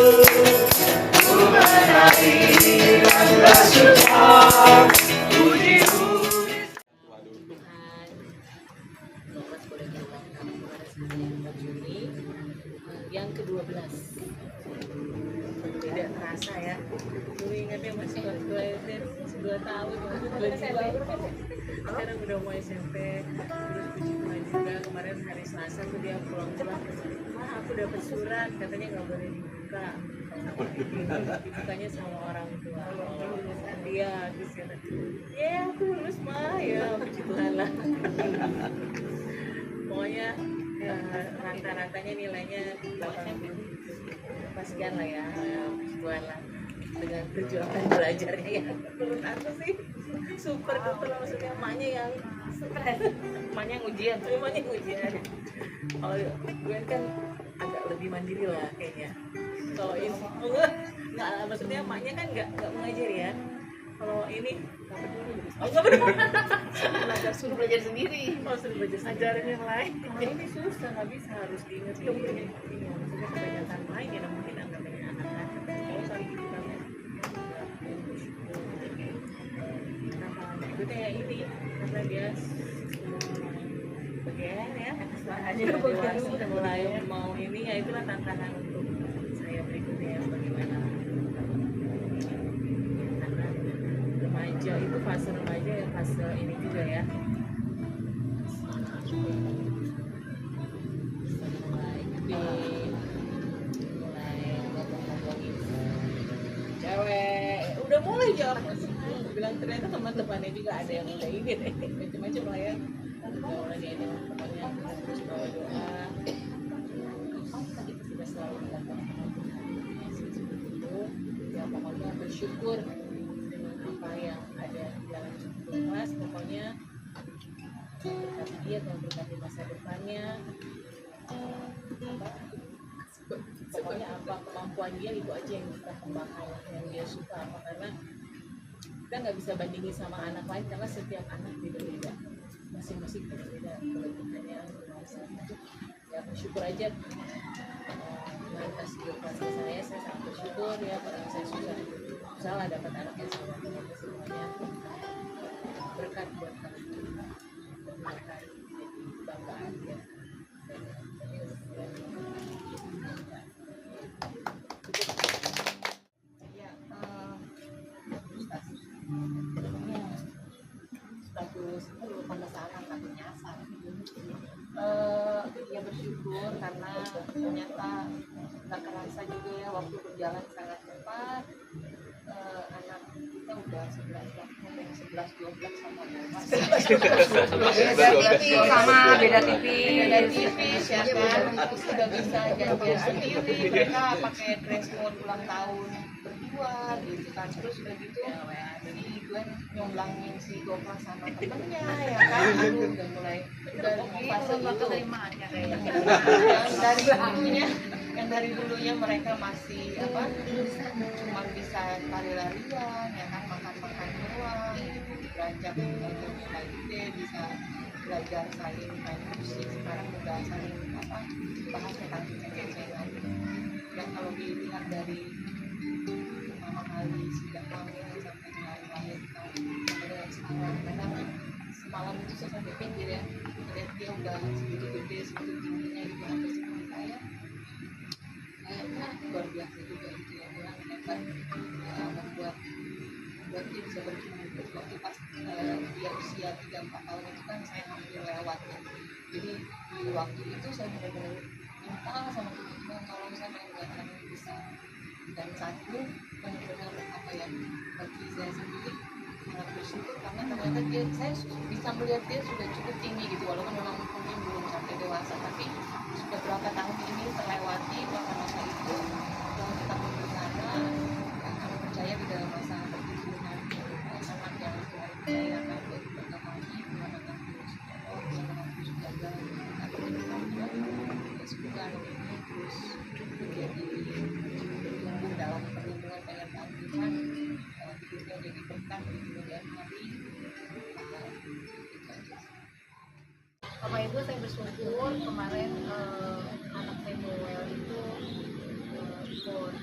ku menari dan bersyukur puji Tuhan. Bapak boleh diulang kepada saya 4 Juni yang ke-12. Tidak terasa ya. Dulu ingatnya masih waktu SD 2 tahun, 2 sekarang udah mau SMP. Terus puji Tuhan juga kemarin hari Selasa tuh dia pulang-pulang, aku dapat surat katanya nggak boleh dibuka, dibukanya sama orang tua. Dia terus kata, ya aku lulus mah, ya puji Tuhan lah. Pokoknya rata-ratanya nilainya 8 pastikan lah ya, puji Tuhan lah, dengan perjuangan belajarnya yang menurut aku sih super duper. Maksudnya emaknya yang stres, emaknya yang ujian. Kalau gue kan agak lebih mandiri lah kayaknya. Kalau ini nggak, maksudnya emaknya kan nggak mengajar ya. Kalau ini nggak peduli, suruh belajar sendiri. Suruh belajar ajarin yang lain. Ini susah, nggak bisa, harus diingetin. Maksudnya kebanyakan main ya, mungkin namanya anak-anak. Kalau saling gitu kan berikutnya ya ini, karena dia bagian ya, udah mulai mau ini ya, itulah tantangan untuk saya berikutnya ya, bagaimana karena remaja itu, fase remaja ya, fase ini juga ya, mulai gede, mulai ngomong-ngomongin cewek, udah mulai jawab. Bilang ternyata teman-temannya juga ada yang udah ini deh, macam-macam lah ya. Pergaulannya ini pokoknya kita terus bawa doa. Kita sudah selalu melakukan itu. Ya pokoknya bersyukur dengan apa yang ada di dalam kelas. Pokoknya berkati dia dan berkati masa depannya. Pokoknya apa kemampuan dia itu aja yang kita kembangkan, yang dia suka. Karena kita nggak bisa bandingin sama anak lain karena setiap anak beda-beda, masing-masing beda-beda kelebihannya. Ya bersyukur aja atas edukasi saya sangat bersyukur ya, karena saya susah lah dapat anak yang sama dengan semuanya. Berkat buat kami dan mereka banggaan ya. Ya bersyukur karena ternyata nggak kerasa juga ya, waktu berjalan sangat cepat. Anak kita udah 11 sama 12 beda tipis ya kan. Terus udah bisa jajan sendiri, mereka pakai dress code ulang tahun berdua gitu kan. Terus udah gitu jadi gue nyomblangin si Gopal sama temennya ya kan. Udah mulai dari fase itu yang dari dulunya mereka masih cuma bisa lari-larian ya kan, makan doang gitu. Beranjak mulai gede bisa belajar saling main musik, sekarang udah saling bahas tentang ceng-cengan. Dan kalau dilihat dari pertama kali sejak hamil sampai lahir sampai dengan sekarang, karena semalam itu saya sampai pinggir ya, melihat dia udah segitu gede, segitu tingginya gitu, sampai seperti saya kayaknya luar biasa juga gitu ya, orang hebat membuat dia bisa berkembang. Waktu pas dia usia 3-4 tahun itu kan saya hampir lewat ya. Jadi di waktu itu saya benar-benar minta sama Tuhan, kalau misalnya buat anak bisa. Dan saat itu benar-benar bagi saya sendiri sangat bersyukur karena ternyata saya bisa melihat dia sudah cukup tinggi gitu, walaupun memang mungkin belum sampai dewasa, tapi sudah berapa tahun ini terlewati masa-masa itu yang kita bersama. Kami percaya di dalam masa pertumbuhan anak yang percaya akan berkembang menggunakan psikolog, menggunakan terus jaga atau menyebabkan semoga anak ini terus menjadi bertumbuh dalam perlindungan penyertaan Tuhan, hidupnya jadi berkah di kemudian hari. Sama Ibu saya bersyukur kemarin anak saya Noel itu ikut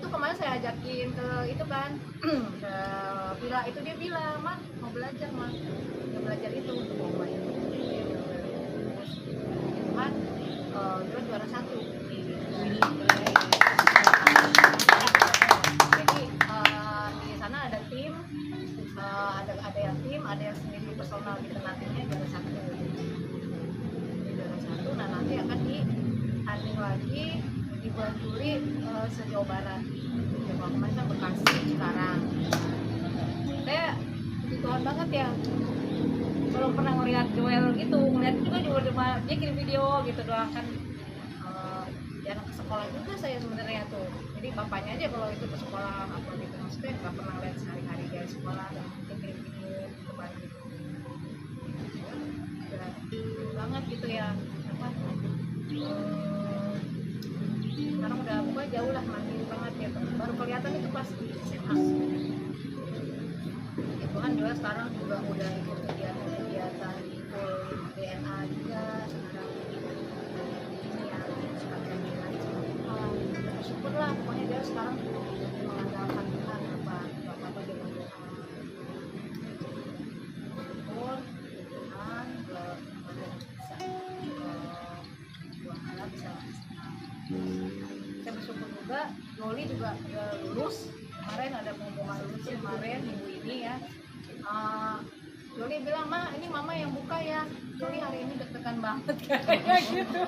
tuh kemarin saya ajakin ke itu kan ke villa itu, dia bilang mah mau belajar mah, mau belajar itu untuk lomba itu. Terus kan dia juara 1 di jadi di sana ada tim, ada yang tim, ada yang sendiri personal gitu, nantinya juara 1. Juara 1, nah nanti akan ditanding lagi di bulan Juli se-Jawa Barat. Jawa kemarin kan Bekasi, sekarang saya puji Tuhan banget ya, kalau pernah ngeliat Joel gitu, ngeliat juga cuma dia kirim video gitu doang kan. Ya anak ke sekolah juga saya sebenarnya tuh, jadi bapaknya aja kalau itu ke sekolah apa gitu, maksudnya nggak pernah lihat sehari-hari dari sekolah dan dia kirim video ke Bali gitu. Berarti banget gitu ya apa, sekarang udah pokoknya jauh lah, mandiri banget ya, baru kelihatan itu pas di SMA. Itu kan juga sekarang juga udah ikut kegiatan full DNA juga sekarang. Ini ya sekalian nilai bersyukur lah, pokoknya dia sekarang mengandalkan Tuhan, apa dia berdoa syukur Tuhan ke mana bisa buat anak bisa senang. Saya bersyukur juga Yoli juga lulus kemarin, ada pengumuman lulus kemarin minggu ini ya. Yoli bilang, "Ma, ini mama yang buka ya." Yoli hari ini deg-degan banget kayaknya gitu.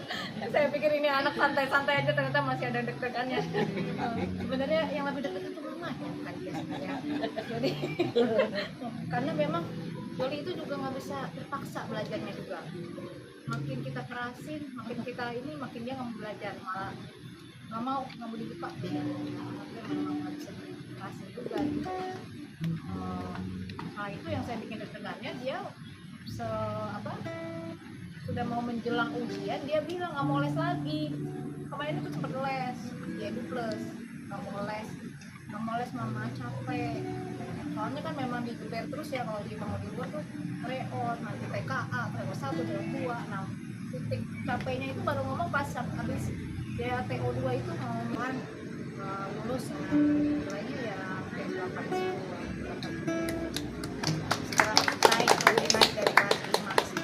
Saya pikir ini anak santai-santai aja, ternyata masih ada deg-degannya. Sebenarnya yang lebih deg-degan itu mama ya, bukan dia sebenarnya. Jadi karena memang Yoli itu juga nggak bisa terpaksa belajarnya juga. Makin kita kerasin, makin kita ini, makin dia nggak mau belajar, malah nggak mau dibuka. Anaknya memang nggak bisa dikerasin juga gitu. Nah itu yang saya bikin deg-degannya, dia sudah mau menjelang ujian dia bilang nggak mau les lagi. Kemarin itu sempat les dia itu plus nggak mau les mama, capek. Soalnya kan memang digeber terus ya, kalau di luar tuh reot, nanti TKA, TKA 1, TKA 2. Nah titik capeknya itu baru ngomong pas habis dia TO2 itu ngomongan lulus nilainya ya kayak 8 sekarang naik dari kelas 5 sih.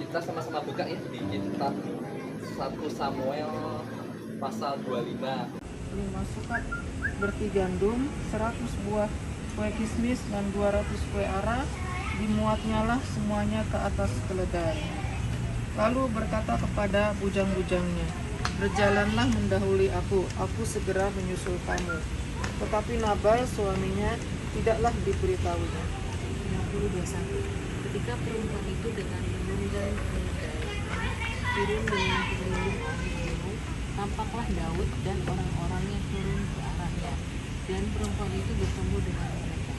Kita sama-sama buka ya di kitab 1 Samuel pasal 25. 5 sukat berti gandum, 100 buah kue kismis dan 200 kue ara, dimuatnyalah semuanya ke atas keledai. Lalu berkata kepada bujang-bujangnya, "Berjalanlah mendahului aku segera menyusul kamu." Tetapi Nabal suaminya tidaklah diberitahunya. 21. Ketika perempuan itu dengan menunggang keledai turun dengan berlindung oleh gunung, tampaklah Daud dan orang-orangnya turun ke arahnya, dan perempuan itu bertemu dengan mereka.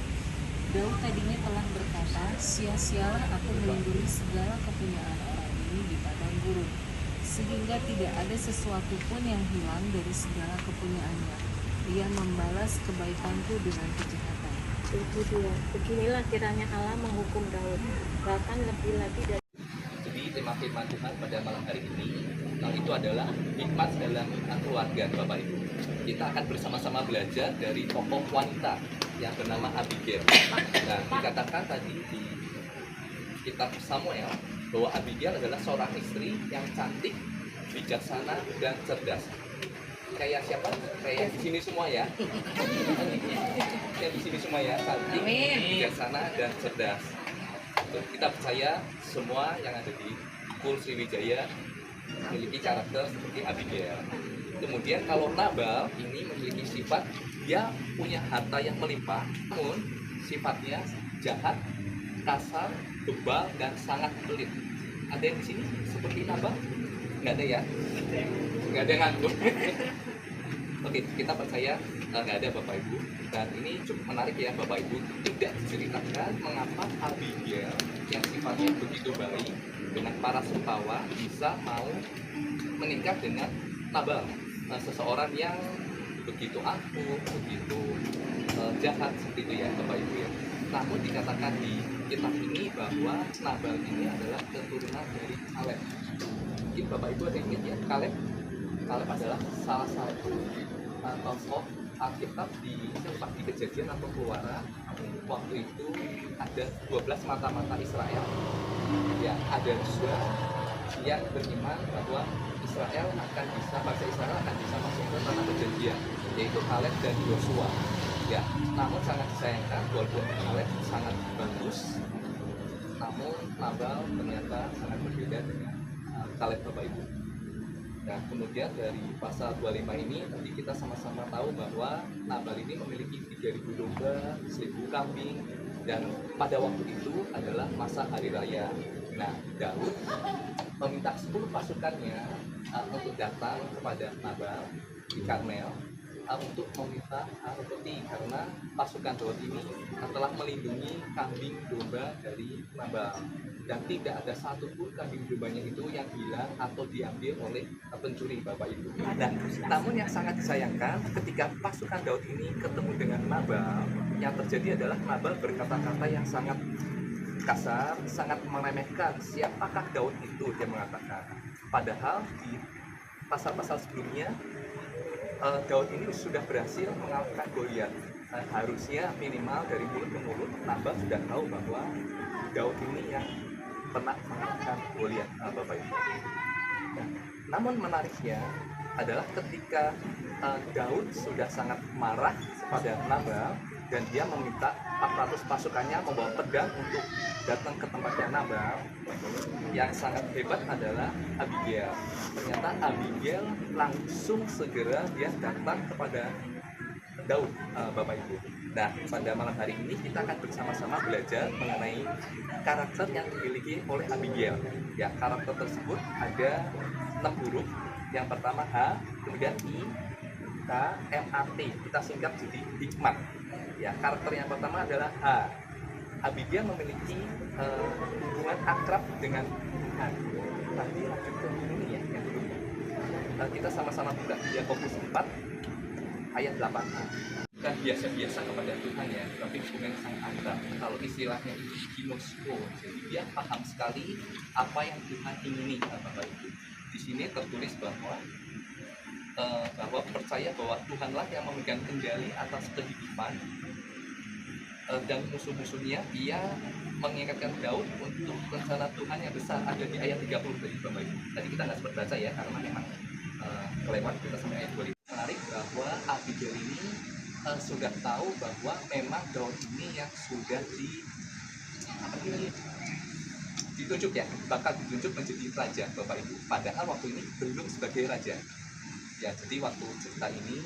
Daud tadinya telah berkata, "Sia-sialah aku melindungi segala kepunyaan orang ini di padang gurun, sehingga tidak ada sesuatu pun yang hilang dari segala kepunyaannya. Dia membalas kebaikanku dengan kejahatan." 22. Beginilah kiranya Allah menghukum Daud, bahkan lebih lagi dari. Jadi tema firman Tuhan pada malam hari ini itu adalah hikmat dalam keluarga Bapak Ibu. Kita akan bersama-sama belajar dari tokoh wanita yang bernama Abigail. Nah, dikatakan tadi di kitab Samuel bahwa Abigail adalah seorang istri yang cantik, bijaksana, dan cerdas. Kayak siapa? Kayak di sini semua ya. Kayak di sini semua ya, cantik, bijaksana, dan cerdas. Kita percaya semua yang ada di Full Sriwijaya memiliki karakter seperti Abigail. Kemudian kalau Nabal ini memiliki sifat dia punya harta yang melimpah, namun sifatnya jahat, kasar, bebal, dan sangat pelit. Ada yang di sini seperti Nabal? Nggak ada ya? Nggak ada yang nganggur. Oke, kita percaya nggak ada Bapak Ibu. Dan ini cukup menarik ya Bapak Ibu. Tidak diceritakan mengapa Abigail yang sifatnya begitu baik dengan para sentawa bisa mau menikah dengan Nabal, seseorang yang begitu angkuh, begitu jahat seperti itu ya Bapak Ibu ya. Namun dikatakan di kitab ini bahwa Nabal ini adalah keturunan dari Kaleb. Mungkin Bapak Ibu ada yang ingat ya Kaleb? Kaleb adalah salah satu tokoh Alkitab di Kejadian atau Keluaran. Waktu itu ada 12 mata-mata Israel. Ya, ada dua yang beriman bahwa Israel akan bisa, bangsa Israel akan bisa masuk ke tanah perjanjian, yaitu Kaleb dan Yosua. Ya, namun sangat disayangkan walaupun Kaleb sangat bagus, namun Nabal ternyata sangat berbeda dengan Kaleb Bapak Ibu. Nah, kemudian dari pasal 25 ini nanti kita sama-sama tahu bahwa Nabal ini memiliki 3.000 domba, 1.000 kambing, dan pada waktu itu adalah masa hari raya. Nah, Daud meminta 10 pasukannya untuk datang kepada Nabal di Karmel untuk meminta roti, karena pasukan Daud ini telah melindungi kambing domba dari Nabal, dan tidak ada satupun kambing dombanya itu yang hilang atau diambil oleh pencuri Bapak Ibu. Dan namun yang sangat disayangkan ketika pasukan Daud ini ketemu dengan Nabal, yang terjadi adalah Nabal berkata-kata yang sangat kasar, sangat meremehkan siapakah Daud itu, dia mengatakan. Padahal di pasal-pasal sebelumnya Daud ini sudah berhasil mengalahkan Goliat. Harusnya minimal dari mulut ke mulut Nabal sudah tahu bahwa Daud ini yang pernah mengalahkan Goliat, Bapak Ibu. Nah, namun menariknya adalah ketika Daud sudah sangat marah kepada Nabal dan dia meminta 400 pasukannya membawa pedang untuk datang ke tempatnya Nabal. Yang sangat hebat adalah Abigail. Ternyata Abigail langsung segera dia datang kepada Daud, Bapak Ibu. Nah, pada malam hari ini kita akan bersama-sama belajar mengenai karakter yang dimiliki oleh Abigail. Ya, karakter tersebut ada 6 huruf. Yang pertama H, kemudian I, K, M, A, T. Kita singkat jadi hikmat. Ya, karakter yang pertama adalah H. Abigail memiliki hubungan akrab dengan Tuhan. Tadi lanjut ke ini ya, yang dulu. Kita sama-sama buka di Yakobus 4 ayat 8a. Bukan biasa-biasa kepada Tuhan ya, tapi hubungan sang akrab. Kalau istilahnya itu ginosko, jadi dia paham sekali apa yang Tuhan ingini, Bapak Ibu. Di sini tertulis bahwa percaya bahwa Tuhanlah yang memegang kendali atas kehidupan, dan musuh-musuhnya. Dia mengingatkan Daud untuk rencana Tuhan yang besar, ada di ayat 30 tadi Bapak Ibu. Tadi kita nggak sempat baca ya karena memang kelewat, kita sampai ayat 25. Menarik bahwa Abigail ini sudah tahu bahwa memang Daud ini yang sudah ditunjuk ya, bakal ditunjuk menjadi raja Bapak Ibu. Padahal waktu ini belum sebagai raja. Ya, jadi waktu cerita ini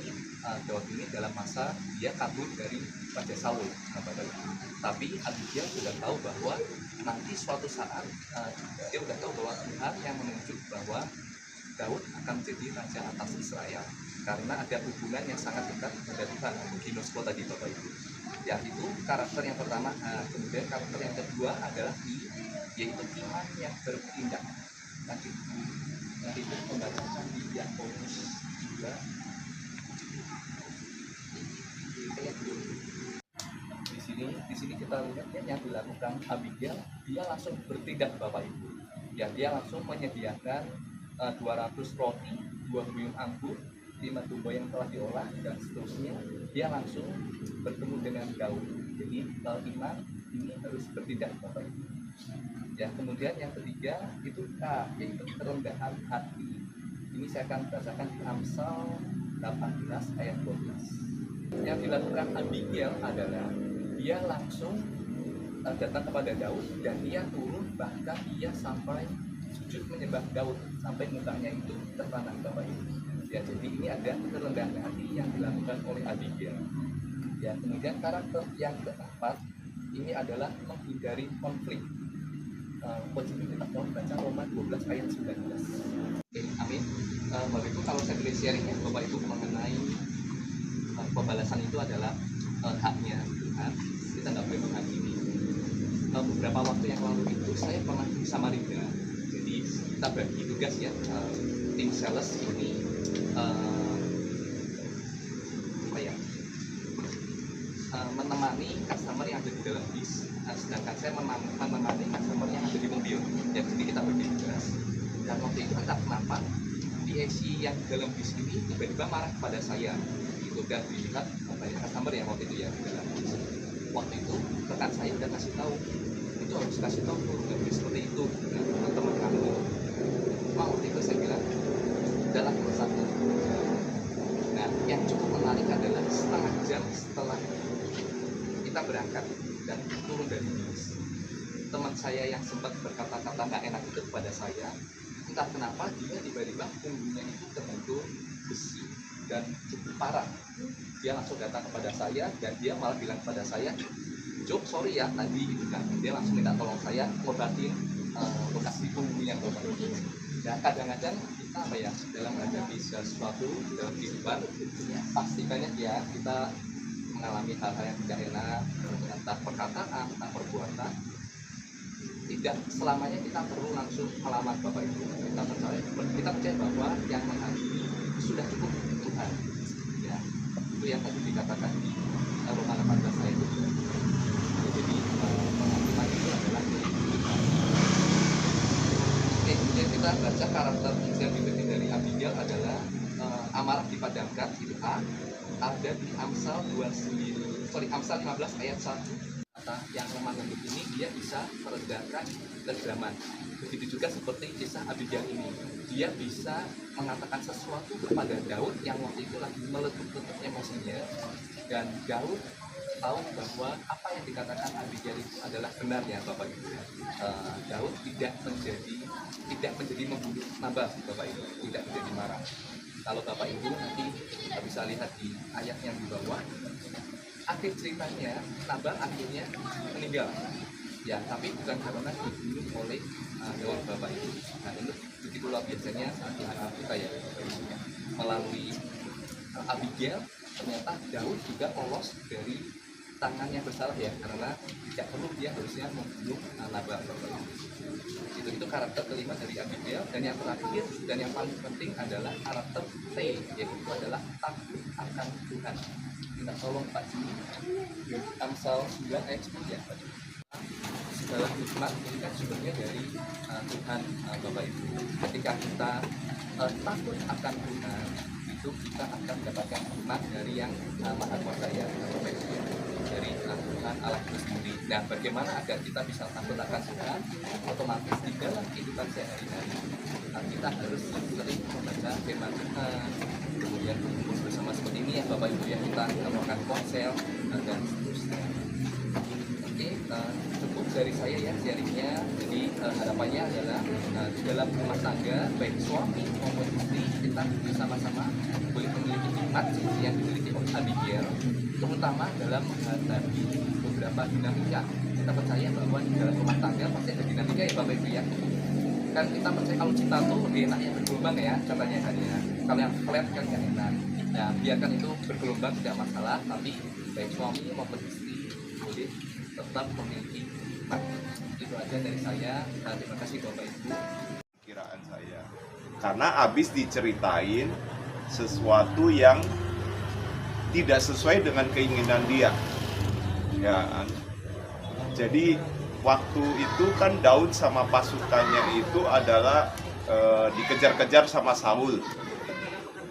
Daud ini dalam masa dia kabur dari Raja Saul, Bapak Ibu. Tapi Abigail sudah tahu bahwa nanti suatu saat dia sudah tahu bahwa Tuhan yang menunjuk bahwa Daud akan menjadi raja atas Israel, karena ada hubungan yang sangat dekat pada Tuhan, ginosko tadi Bapak Ibu. Ya, itu karakter yang pertama. Kemudian karakter yang kedua adalah yaitu iman yang bertindak. Nanti itu pembacaan di Yakobus 2 ayat 20. Di sini kita lihat ya, yang dilakukan Abigail, dia langsung bertindak Bapak Ibu. Ya, dia langsung menyediakan 200 roti, 2 buyung anggur, 5 domba yang telah diolah, dan seterusnya. Dia langsung bertemu dengan Daud. Jadi iman ini harus bertindak Bapak Ibu. Ya, kemudian yang ketiga itu K, yaitu kerendahan hati. Ini saya akan bacakan di Amsal 18 ayat 12. Yang dilakukan Abigail adalah dia langsung datang kepada Daud dan dia turun, bahkan dia sampai sujud menyembah Daud sampai mukanya itu tertanam Bapak Ibu. Ya, jadi ini ada kerendahan hati yang dilakukan oleh Abigail. Ya, kemudian karakter yang keempat ini adalah menghindari konflik. Posisi kita mau baca Roma 12 ayat 19. Oke, amin. Bapak Ibu, kalau saya boleh sharingnya Bapak Ibu mengenai pembalasan itu adalah haknya Tuhan, kita nggak boleh menghakimi. Beberapa waktu yang lalu itu saya pernah di Samarinda, jadi kita bagi tugas ya, tim sales ini menemani customer yang ada di dalam bis, sedangkan saya menemani customer yang ada di mobil. Ya, jadi kita bagi tugas. Dan waktu itu entah kenapa PAC yang di dalam bis ini tiba-tiba marah kepada saya. Itu dan dilihat banyak customer yang waktu itu ya di dalam bis. Waktu itu rekan saya udah kasih tahu, itu harus kasih tahu nggak boleh seperti itu teman-teman kamu. Waktu itu saya bilang dalam satu. Nah, yang cukup menarik adalah setengah jam setelah kita berangkat dan turun dari bis, teman saya yang sempat berkata-kata nggak enak itu kepada saya, entah kenapa dia tiba-tiba punggungnya itu terbentur besi dan cukup parah. Dia langsung datang kepada saya dan dia malah bilang kepada saya, "Jok, sorry ya tadi," gitu kan. Dia langsung minta tolong saya ngobatin bekas di punggungnya Bapak Ibu. Dan kadang-kadang kita dalam menghadapi sesuatu dalam kehidupan, ya, pasti banyak ya kita mengalami hal-hal yang tidak enak, entah perkataan, entah perbuatan. Tidak selamanya kita perlu langsung melawan Bapak Ibu. Kita percaya bahwa yang menghakimi sudah cukup Tuhan. Ya, itu yang tadi dikatakan di Roma 18 ayat 7. Jadi penghakiman itu adalah Tuhan. Oke, kemudian kita baca karakter yang dibikin dari Abigail adalah amarah dipadamkan, itu A. Ada di Amsal 15 ayat 1. Kata yang lemah lembut ini dia bisa meredakan kegeraman. Begitu juga seperti kisah Abigail ini, dia bisa mengatakan sesuatu kepada Daud yang waktu itu lagi meletup-letup emosinya, dan Daud tahu bahwa apa yang dikatakan Abigail itu adalah benar ya Bapak Ibu. Daud tidak menjadi membunuh Nabal Bapak Ibu, tidak menjadi marah. Kalau Bapak Ibu nanti bisa lihat di ayat yang di bawah, akhir ceritanya Nabal akhirnya meninggal. Ya, tapi bukan karena dibunuh oleh Daud Bapak Ibu. Nah, ini begitulah biasanya di anak kita ya Bapak Ibu. Melalui Abigail ternyata Daud juga lolos dari tangan yang bersalah ya, karena tidak perlu dia harusnya membunuh Nabal Bapak Ibu. Itu karakter kelima dari Abigail. Dan yang terakhir dan yang paling penting adalah karakter T, yaitu adalah takut akan Tuhan. Kita tolong Pak Juni, Amsal 9 ayat 10 ya Pak Juni. Segala hikmat ini kan sumbernya dari Tuhan Bapak Ibu. Ketika kita takut akan Tuhan, itu kita akan mendapatkan hikmat dari yang Maha Kuasa ya Bapak Ibu, dari Tuhan Allah itu sendiri. Nah, bagaimana agar kita bisa takut akan Tuhan? Otomatis di dalam kehidupan sehari-hari kita harus sering membaca firman Tuhan, kemudian berkumpul bersama seperti ini ya Bapak Ibu ya, kita melakukan konsel dan seterusnya. Oke, cukup dari saya ya sharingnya. Jadi harapannya adalah di dalam rumah tangga baik suami maupun istri kita bersama-sama boleh memiliki hikmat seperti yang dimiliki oleh Abigail, terutama dalam menghadapi beberapa dinamika. Kita percaya bahwa di dalam rumah tangga pasti ada dinamika ya Bapak Ibu ya. Kan kita percaya kalau cinta tuh lebih enak ya bergelombang ya katanya kan ya. Kalau yang flat kan gak enak. Nah, biarkan itu bergelombang tidak masalah, tapi baik suami maupun istri boleh tetap memiliki hikmat. Itu aja dari saya. Terima kasih Bapak Ibu. Kiraan saya, karena habis diceritain sesuatu yang tidak sesuai dengan keinginan dia. Ya, jadi waktu itu kan Daud sama pasukannya itu adalah dikejar-kejar sama Saul.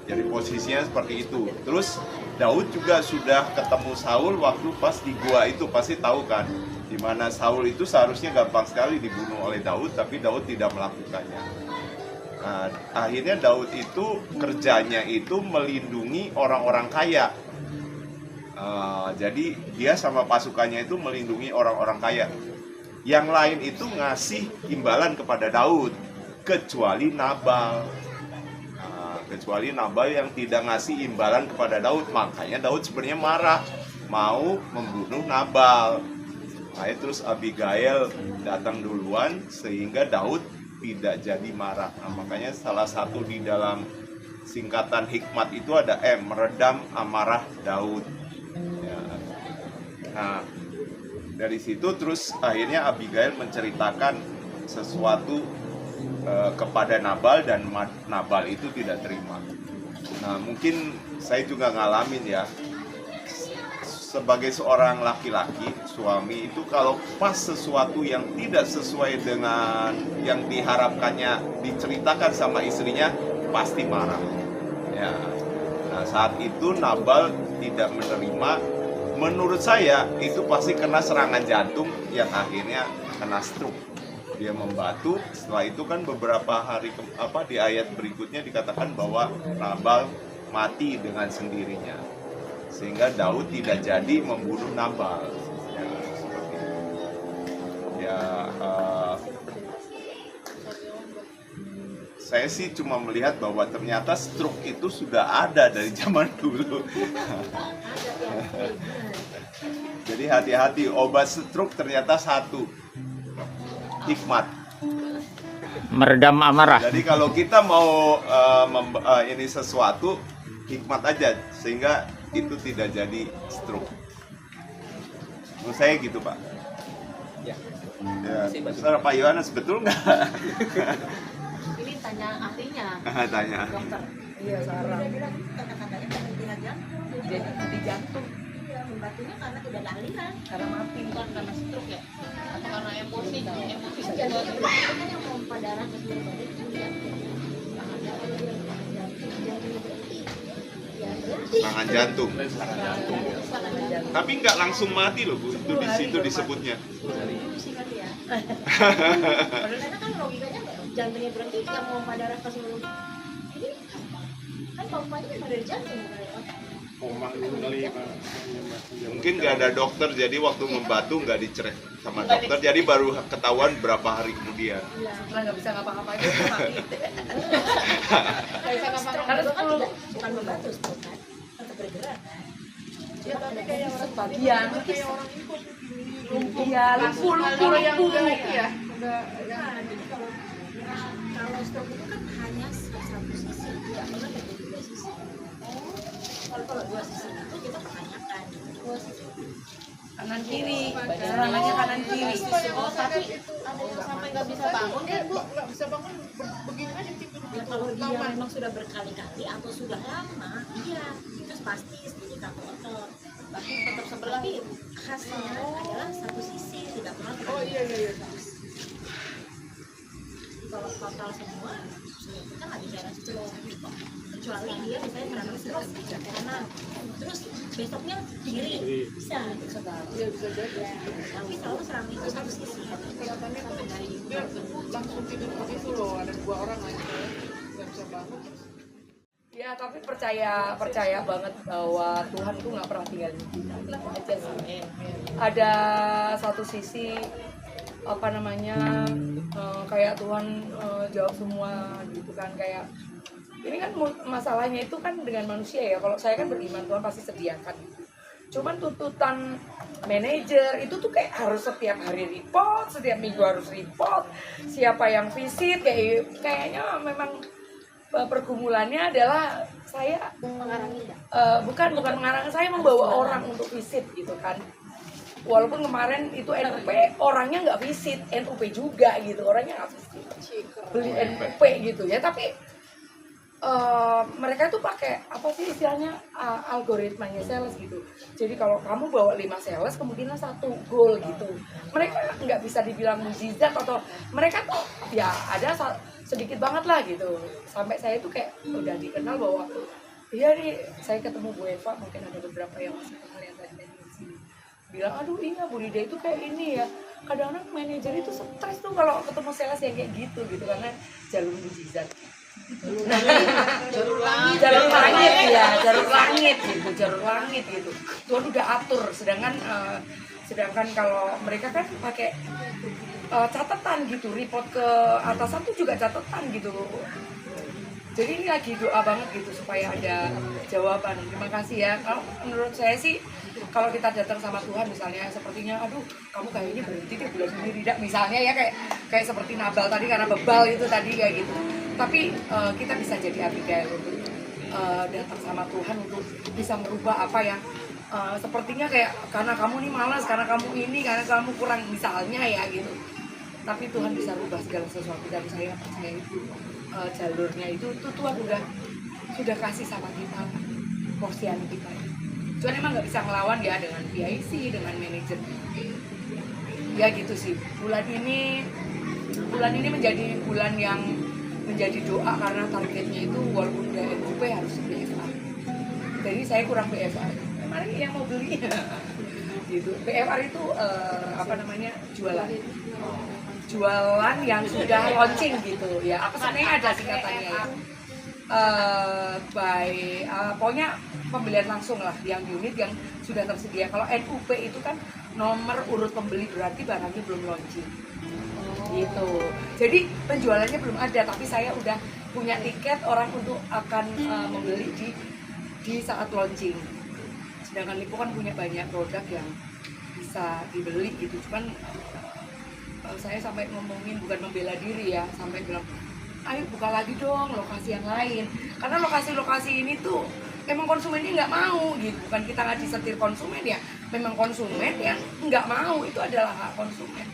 Jadi posisinya seperti itu. Terus Daud juga sudah ketemu Saul waktu pas di gua itu, pasti tahu kan, di mana Saul itu seharusnya gampang sekali dibunuh oleh Daud, tapi Daud tidak melakukannya. Nah, akhirnya Daud itu kerjanya itu melindungi orang-orang kaya. Jadi dia sama pasukannya itu melindungi orang-orang kaya. Yang lain itu ngasih imbalan kepada Daud. kecuali Nabal. Nah, kecuali Nabal yang tidak ngasih imbalan kepada Daud, makanya Daud sebenarnya marah mau membunuh Nabal. Nah, terus Abigail datang duluan sehingga Daud tidak jadi marah. Nah, makanya salah satu di dalam singkatan hikmat itu ada M, meredam amarah Daud. Ya. Nah, dari situ terus akhirnya Abigail menceritakan sesuatu kepada Nabal dan Nabal itu tidak terima. Nah, mungkin saya juga ngalamin ya. Sebagai seorang laki-laki, suami itu kalau pas sesuatu yang tidak sesuai dengan yang diharapkannya diceritakan sama istrinya, pasti marah. Ya. Nah, saat itu Nabal tidak menerima. Menurut saya itu pasti kena serangan jantung yang akhirnya kena stroke. Dia membatu. Setelah itu kan beberapa hari di ayat berikutnya dikatakan bahwa Nabal mati dengan sendirinya. Sehingga Daud tidak jadi membunuh Nabal. Ya, seperti itu. Ya, saya sih cuma melihat bahwa ternyata stroke itu sudah ada dari zaman dulu. Jadi hati-hati, obat stroke ternyata satu, hikmat. Meredam amarah. Jadi kalau kita mau ini sesuatu, hikmat aja sehingga itu tidak jadi stroke. Menurut saya gitu, Pak. Ya. Ya, Saudara Pak Yohanes, betul nggak? Ini tanya ahlinya, Tanya. dokter. Iya, Sarah. Kata-katanya kepentingan jantung. Jadi henti jantung. Membatunya karena tidak ada aliran. Karena mati, bukan karena stroke ya? Atau karena emosi Jantung itu kan yang pompa darah ke seluruh badan itu jantung. Serangan jantung. Tapi nggak langsung mati loh, Bu. Itu di situ disebutnya. Karena kan logikanya jantungnya berhenti yang pompa darah ke seluruh. Jadi kan pompanya memang dari jantung bukan dari otak. Mungkin nggak ada dokter, jadi waktu membatu nggak dicek sama dokter, jadi baru ketahuan berapa hari kemudian. Setelah nggak bisa ngapa-ngapain itu mati. Nggak bisa ngapa-ngapain. Karena kan bukan membatu, bukan tetap bergerak. Ya, tapi kayak orang Sebagian kayak orang itu iya lumpuh yang udah ya. Udah yang Jadi kalau stroke itu kan hanya satu sisi, tidak pernah terjadi dua sisi. Kalau dua sisi itu kita pertanyakan dua sisi. kanan kiri, serangannya kanan kiri. Oh, tapi ada yang sampai nggak bisa bangun kan, Bu? nggak bisa bangun begini aja tidur. Ya kalau dia memang sudah berkali-kali atau sudah lama, iya itu pasti sedikit atau otot. Tapi tetap seperti khasnya adalah satu sisi, tidak pernah Oh iya. kalau total semua kita nggak bicara stroke kecuali dia misalnya serangan stroke di kanan terus besoknya kiri bisa Ya bisa jadi. tapi selalu serangan itu satu sisi Kelihatannya tuh dia langsung tidur begitu loh. Ada 2 orang aja nggak bisa bangun. Ya tapi percaya banget bahwa Tuhan tuh nggak pernah tinggalin kita. Itu aja sih. Ada satu sisi kayak Tuhan jawab semua gitu kan, kayak ini kan masalahnya itu kan dengan manusia ya. Kalau saya kan beriman Tuhan pasti sediakan. Cuman tuntutan manajer itu tuh kayak harus setiap hari report, setiap minggu harus report, siapa yang visit, kayaknya memang pergumulannya adalah saya bukan mengarang, saya membawa orang untuk visit gitu kan. Walaupun kemarin itu NUP orangnya nggak visit, NUP juga gitu, orangnya nggak visit, beli NUP gitu ya. Tapi mereka tuh pakai apa sih istilahnya algoritmanya sales gitu. Jadi kalau kamu bawa 5 sales, kemungkinan 1 goal gitu. Mereka nggak bisa dibilang mukjizat atau mereka tuh ya ada sedikit banget lah gitu. Sampai saya tuh kayak udah dikenal bahwa iya nih, saya ketemu Bu Eva, mungkin ada beberapa yang masih kenal yang tadi di sini. Bilang, aduh iya Bu Dida itu kayak ini ya. Kadang-kadang manajer itu stres tuh kalau ketemu sales yang kayak gitu karena jalur mukjizat. Jalur langit gitu. Tuhan udah atur, sedangkan Sedangkan kalau mereka kan pakai catatan gitu, report ke atasan tuh juga catatan gitu. Jadi ini lagi doa banget gitu supaya ada jawaban. Terima kasih ya. Kalau menurut saya sih kalau kita datang sama Tuhan misalnya sepertinya aduh kamu kayaknya berhenti deh bulan ini tidak misalnya ya kayak seperti Nabal tadi karena bebal itu tadi kayak gitu. Tapi kita bisa jadi Abigail untuk datang sama Tuhan untuk bisa merubah apa yang sepertinya kayak karena kamu nih malas, karena kamu ini, karena kamu kurang misalnya ya gitu. Tapi Tuhan bisa rubah segala sesuatu dan saya percaya itu jalurnya itu Tuhan sudah kasih sama kita porsian kita. Cuman emang nggak bisa ngelawan ya dengan PIC, dengan manajer. Ya gitu sih. Bulan ini menjadi bulan yang menjadi doa karena targetnya itu walaupun udah NUP harus BFA. Jadi saya kurang BFA. Mana yang mau beli? Gitu. BFR itu jualan yang sudah launching gitu ya. Apa sebenarnya ada singkatannya ya? Pokoknya pembelian langsung lah yang unit yang sudah tersedia. Kalau NUP itu kan nomor urut pembeli berarti barangnya belum launching. Gitu. Jadi penjualannya belum ada tapi saya udah punya tiket orang untuk akan membeli di saat launching. Sedangkan Lipo kan punya banyak produk yang bisa dibeli gitu, cuman saya sampai ngomongin bukan membela diri ya, sampai bilang ayo buka lagi dong lokasi yang lain karena lokasi-lokasi ini tuh emang konsumennya nggak mau gitu, bukan kita nggak disetir konsumen ya, memang konsumen yang nggak mau, itu adalah hak konsumen.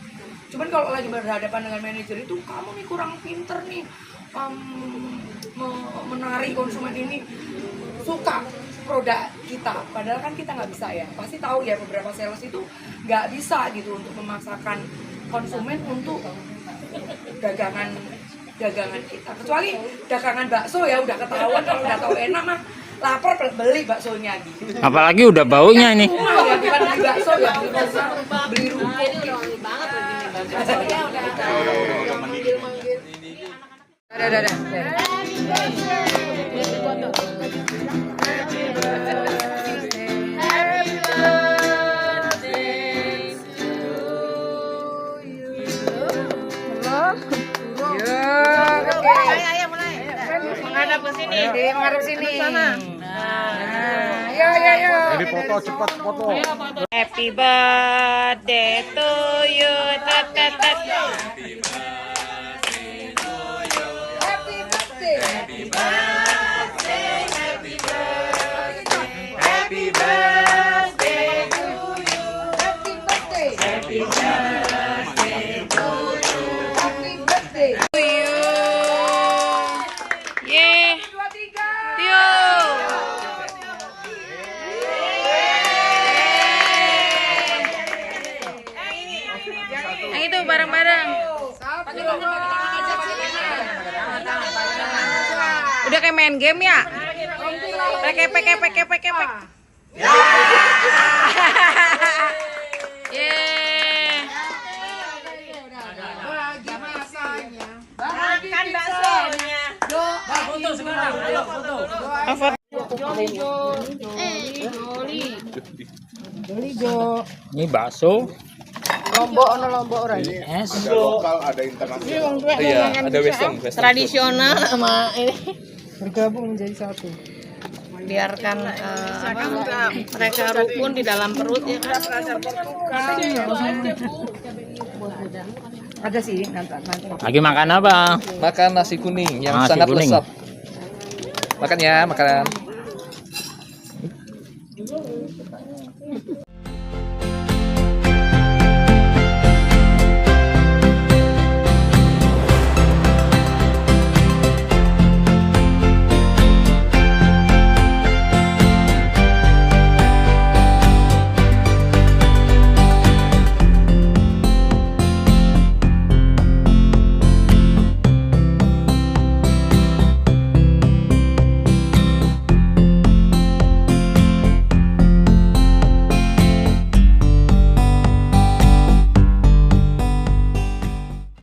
Cuman kalau lagi berhadapan dengan manajer itu kamu nih kurang pinter nih menarik konsumen ini suka produk kita, padahal kan kita nggak bisa ya, pasti tahu ya beberapa sales itu nggak bisa gitu untuk memaksakan konsumen untuk dagangan kita, kecuali dagangan bakso ya udah ketahuan kalau udah tahu enak mah lapar beli baksonya gitu. Apalagi udah baunya ini. Ya bukan beli bakso ya, beli rumput banget menghadap ke sini. Nah, yo. Jadi foto cepat foto. Happy birthday to you. Happy birthday. Happy birthday. Happy birthday. Happy birthday. Happy birthday to you. Happy birthday. Happy birthday to you. Happy birthday to you. Yeah. 1, 2, 3. Yo. Yang itu bareng-bareng. Udah kayak main game ya? Peke. Yeay. Bagi masanya. Makan baksonya. Foto sekarang. Ayo foto. Joli. Ini bakso. Lombok orang. Es. Ada lokal, ada internasional. Iya, ada western. Tradisional sama ini bergabung menjadi satu. biarkan mereka rukun di dalam perut ya kan. Ada sih nanti. Lagi makan apa? Makan nasi kuning yang Nasi sangat kuning. lezat. Makan ya, makanan.